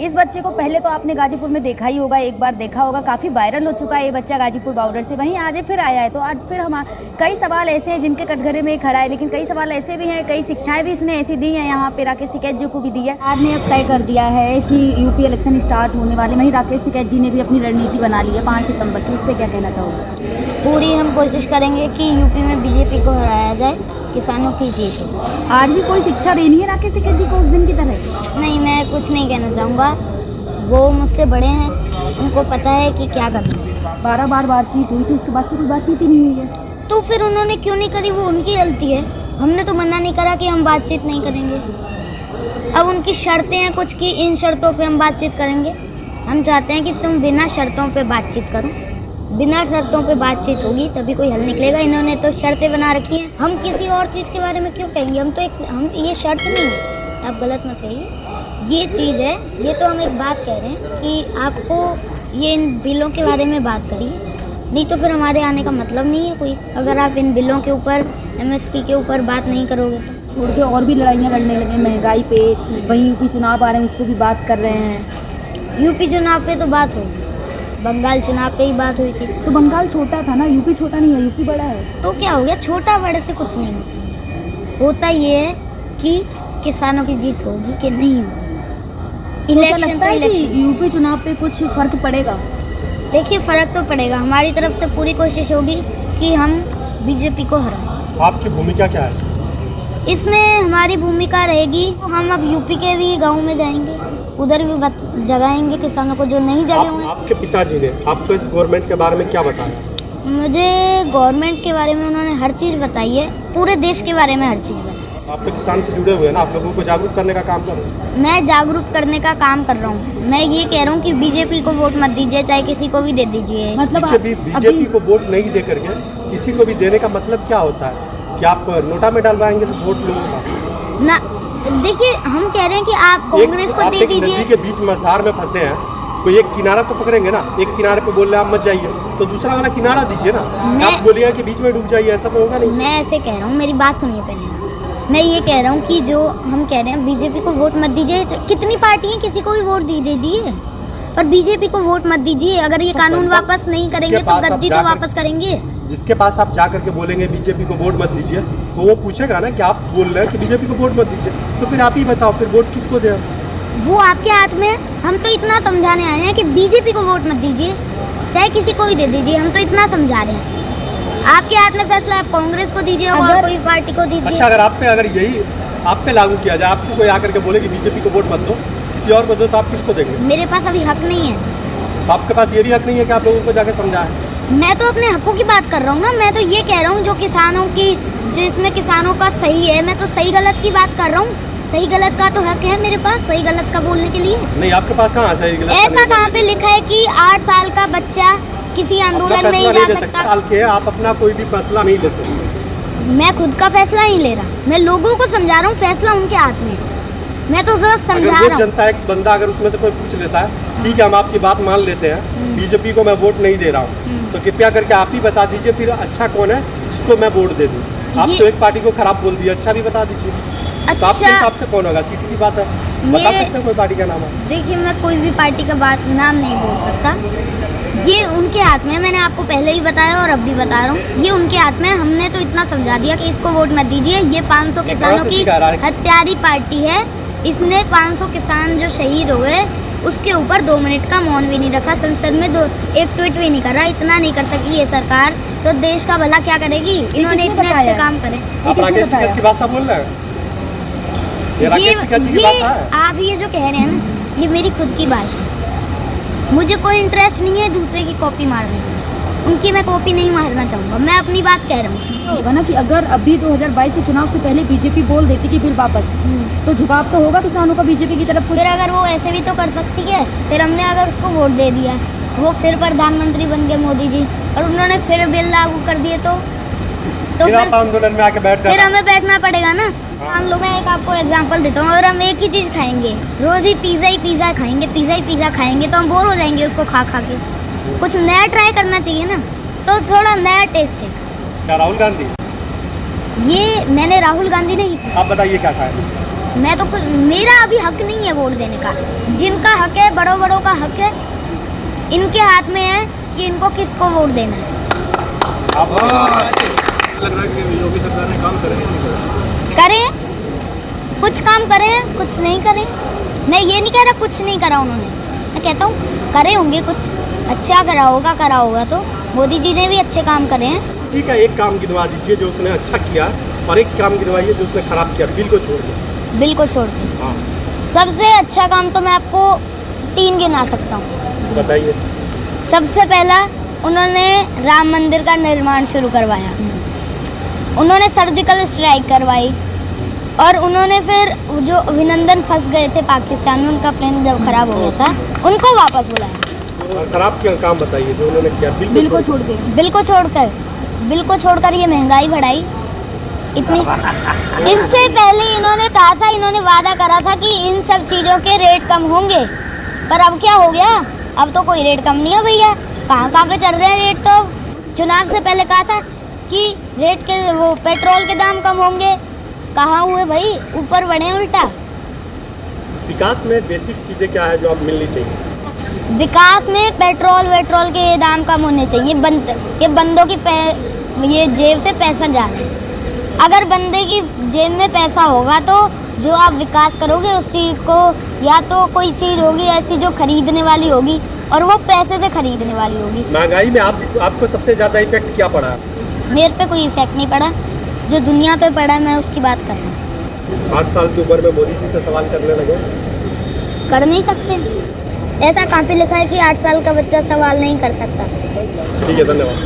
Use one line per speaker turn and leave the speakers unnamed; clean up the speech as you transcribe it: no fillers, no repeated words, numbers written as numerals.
इस बच्चे को पहले तो आपने गाजीपुर में देखा ही होगा, एक बार देखा होगा, काफ़ी वायरल हो चुका है ये बच्चा गाजीपुर बॉर्डर से। वहीं आज फिर आया है, तो आज फिर हम कई सवाल ऐसे हैं जिनके कटघरे में खड़ा है, लेकिन कई सवाल ऐसे भी हैं, कई शिक्षाएं भी इसने ऐसी दी हैं यहाँ पे राकेश टिकैत जी को भी दी है। आज ने अब तय कर दिया है कि यूपी इलेक्शन स्टार्ट होने वाले, वहीं राकेश टिकैत जी ने भी अपनी रणनीति बना ली है 5 सितंबर की, उस पर क्या कहना चाहोगे?
पूरी हम कोशिश करेंगे कि यूपी में बीजेपी को हराया जाए, किसानों की जीत हो।
आज भी कोई शिक्षा देनी है राकेश टिकैत जी को उस दिन की तरह?
नहीं, मैं कुछ नहीं कहना चाहूँगा, वो मुझसे बड़े हैं, उनको पता है कि क्या करना है।
12 बार बातचीत हुई थी, उसके बाद से कोई बातचीत ही नहीं हुई है।
तो फिर उन्होंने क्यों नहीं करी, वो उनकी गलती है। हमने तो मना नहीं करा कि हम बातचीत नहीं करेंगे। अब उनकी शर्तें हैं कुछ की, इन शर्तों पे हम बातचीत करेंगे। हम चाहते हैं कि तुम बिना शर्तों पे बातचीत करो, बिना शर्तों पे बातचीत होगी तभी कोई हल निकलेगा। इन्होंने तो शर्तें बना रखी हैं, हम किसी और चीज़ के बारे में क्यों कहेंगे? हम ये शर्त नहीं है, आप गलत मत कहिए, ये चीज़ है। ये तो हम एक बात कह रहे हैं कि आपको ये इन बिलों के बारे में बात करिए, नहीं तो फिर हमारे आने का मतलब नहीं है कोई, अगर आप इन बिलों के ऊपर, MSP के ऊपर बात नहीं करोगे तो।
छोड़ के और भी लड़ाइयाँ लड़ने लगे महंगाई पे, वहीं यूपी चुनाव आ रहे हैं उस पर भी बात कर रहे हैं।
यूपी चुनाव पे तो बात होगी, बंगाल चुनाव पे ही बात हुई थी।
तो बंगाल छोटा था ना, यूपी छोटा नहीं है, यूपी बड़ा है।
तो क्या हो गया, छोटा बड़े से कुछ नहीं होता। होता ये है कि किसानों की जीत होगी कि नहीं होगी। इलेक्शन
लगता है कि यूपी चुनाव पे कुछ फर्क पड़ेगा?
देखिए, फर्क तो पड़ेगा, हमारी तरफ से पूरी कोशिश होगी कि हम बीजेपी को हराएं।
आपकी भूमिका क्या है
इसमें? हमारी भूमिका रहेगी, हम अब यूपी के भी गाँव में जाएंगे, उधर भी जगाएंगे किसानों को जो नहीं जगे हुए।
आपके पिताजी ने आपको इस गवर्नमेंट के बारे में क्या बताया?
मुझे गवर्नमेंट के बारे में उन्होंने हर चीज़ बताई है, पूरे देश के बारे में हर चीज़ बताई।
आप तो किसान से जुड़े हुए हैं ना, आप लोगों को जागरूक करने का काम कर रहे हैं।
मैं जागरूक करने का काम कर रहा हूँ। मैं ये कह रहा हूँ कि बीजेपी को वोट मत दीजिए, चाहे किसी को भी दे दीजिए।
मतलब
बीजेपी को वोट नहीं दे करके किसी को भी देने का मतलब क्या होता है? कि आप नोटा में डलवाएंगे तो वोट लोगों का
ना? देखिए, हम कह रहे हैं कि आप कांग्रेस को दे दीजिए।
नदी के बीच मझधार में फंसे हैं, कोई एक किनारा तो पकड़ेंगे ना। एक किनारे पे बोल रहे हैं आप मत जाइए, तो दूसरा वाला किनारा दीजिए ना। आप बोलिए कि बीच में डूब जाइए, ऐसा तो होगा नहीं।
मैं ऐसे कह रहा हूँ, मेरी बात सुनिए पहले। मैं ये कह रहा हूँ कि जो हम कह रहे हैं बीजेपी को वोट मत दीजिए, कितनी पार्टी है, किसी को भी वोट दीजिए, पर बीजेपी को वोट मत दीजिए। अगर ये कानून वापस नहीं करेंगे तो गद्दी तो वापस करेंगे।
जिसके पास आप जा करके बोलेंगे बीजेपी को वोट मत दीजिए, तो वो पूछेगा ना कि आप बोल रहे हैं कि बीजेपी को वोट मत दीजिए, तो फिर आप ही बताओ फिर वोट किसको दें?
वो आपके हाथ में। हम तो इतना समझाने आए हैं कि बीजेपी को वोट मत दीजिए, चाहे किसी को भी दे दीजिए, हम तो इतना समझा रहे हैं। आपके हाथ में फैसला, आप कांग्रेस को दीजिए और कोई पार्टी को दीजिए।
अच्छा, अगर यही आप पे लागू किया जाए, आपको कोई आकर के बोले कि बीजेपी को वोट मत दो, किसी और को दो, तो आप किसको देंगे?
मेरे पास अभी हक नहीं है।
तो आपके पास ये भी हक नहीं है कि आप लोगों को जाकर समझाएं?
मैं तो अपने हकों की बात कर रहा हूँ ना। मैं तो ये कह रहा हूँ जो किसानों की, जो इसमें किसानों का सही है, मैं तो सही गलत की बात कर रहा हूँ। सही गलत का तो हक है मेरे पास, सही गलत का बोलने के लिए।
नहीं, आपके पास कहाँ सही गलत?
ऐसा कहाँ पे लिखा है कि 8 साल का बच्चा किसी आंदोलन में नहीं जा सकता?
आप अपना कोई भी फैसला नहीं ले सकते।
मैं खुद का फैसला नहीं ले रहा, मैं लोगों को समझा रहा हूँ, फैसला उनके हाथ में है। मैं तो जरा समझा रहा हूँ।
जनता, एक बंदा अगर उसमें से कोई पूछ लेता है, ठीक है हम आपकी बात मान लेते हैं, बीजेपी को मैं वोट नहीं दे रहा हूँ, तो कृपया करके आप ही बता दीजिए फिर अच्छा कौन है जिसको मैं वोट दे दूँ। आप तो एक पार्टी को खराब बोल दिया, अच्छा भी बता दीजिए।
अच्छा,
तो आपके हिसाब से कौन होगा? सीधी सी बात है, बता सकते हैं कोई पार्टी का नाम?
देखिए, मैं कोई भी पार्टी का नाम नहीं बोल सकता, ये उनके हाथ में है। मैंने आपको पहले ही बताया और अब भी बता रहा हूँ, ये उनके हाथ में है। हमने तो इतना समझा दिया कि इसको वोट मत दीजिए। ये 500 किसानों की हत्यारी पार्टी है। इसने 500 किसान जो शहीद हो गए उसके ऊपर 2 मिनट का मौन भी नहीं रखा, संसद में एक ट्वीट भी नहीं करा। इतना नहीं कर सकी ये सरकार, तो देश का भला क्या करेगी? इन्होंने इतने अच्छे काम करे।
आप राकेश टिकैत की भाषा बोल रहे हैं? ये
आप ये जो कह रहे हैं ना, ये मेरी खुद की भाषा है। मुझे कोई इंटरेस्ट नहीं है दूसरे की कॉपी मारने की, उनकी मैं कॉपी नहीं मारना चाहूँगा। मैं अपनी बात कह रहा हूँ।
होगा ना कि अगर अभी 2022 के चुनाव से पहले बीजेपी बोल देती कि बिल वापस, तो झुकाव तो होगा किसानों का बीजेपी की तरफ।
फिर अगर वो ऐसे भी तो कर सकती है, फिर हमने अगर उसको वोट दे दिया, वो फिर प्रधानमंत्री बन गए मोदी जी, और उन्होंने फिर बिल लागू कर दिए, तो फिर
आंदोलन में आके
फिर हमें बैठना पड़ेगा ना। मान लो, मैं एक आपको एग्जांपल देता हूँ, अगर हम एक ही चीज़ खाएंगे, रोज ही पिज़्ज़ा खाएंगे, पिज़्ज़ा खाएंगे, तो हम बोर हो जाएंगे उसको खा खा के। कुछ नया ट्राई करना चाहिए ना, तो थोड़ा नया टेस्ट है।
क्या राहुल गांधी?
ये मैंने राहुल गांधी नहीं,
आप बताइए क्या खाया?
मैं तो मेरा अभी हक नहीं है वोट देने का। जिनका हक है, बड़ों बड़ों का हक है, इनके हाथ में है कि इनको किसको वोट देना है।
आपको लग रहा है कि योगी सरकार ने काम
करें, कुछ काम करें, कुछ नहीं करें। मैं ये नहीं कह रहा कुछ नहीं करा उन्होंने, मैं कहता हूँ करे होंगे, कुछ अच्छा करा होगा तो मोदी जी ने भी अच्छे काम करे हैं।
जी का एक काम गिनवा दीजिए जो उसने अच्छा किया, और एक काम गिनवाइए जो उसने खराब किया, बिल को छोड़ के।
बिल को छोड़ के
हाँ,
सबसे अच्छा काम तो मैं आपको 3 गिना सकता हूँ।
बताइए।
सबसे पहला, उन्होंने राम मंदिर का निर्माण शुरू करवाया, उन्होंने सर्जिकल स्ट्राइक करवाई, और उन्होंने फिर जो अभिनंदन फंस गए थे पाकिस्तान में, उनका प्लेन जब खराब हो गया था, उनको वापस बुलाया।
और खराब क्या काम बताइए जो उन्होंने किया?
बिल को छोड़ के।
बिल को छोड़कर ये महंगाई बढ़ाई इतनी। इससे पहले इन्होंने कहा था, इन्होंने वादा करा था कि इन सब चीज़ों के रेट कम होंगे, पर अब क्या हो गया? अब तो कोई रेट कम नहीं है भैया, कहाँ पे चढ़ रहे हैं रेट। तो चुनाव से पहले कहा था कि रेट के वो पेट्रोल के दाम कम होंगे, कहाँ हुए भाई? ऊपर बढ़े उल्टा।
विकास में बेसिक चीजें क्या है जो आप मिलनी चाहिए?
विकास में पेट्रोल के दाम कम होने चाहिए। ये बंदों की ये जेब से पैसा जा रहा है। अगर बंदे की जेब में पैसा होगा तो जो आप विकास करोगे उस चीज़ को, या तो कोई चीज़ होगी ऐसी जो खरीदने वाली होगी, और वो पैसे से खरीदने वाली होगी।
महंगाई में आपको सबसे ज्यादा इफेक्ट क्या पड़ा?
मेरे पे कोई इफेक्ट नहीं पड़ा, जो दुनिया पे पड़ा मैं उसकी बात कर रहा हूँ।
8 साल की उम्र में मोदी जी से सवाल करने लगे?
कर नहीं सकते, ऐसा कहाँ पे लिखा है कि 8 साल का बच्चा सवाल नहीं कर सकता?
ठीक है, धन्यवाद।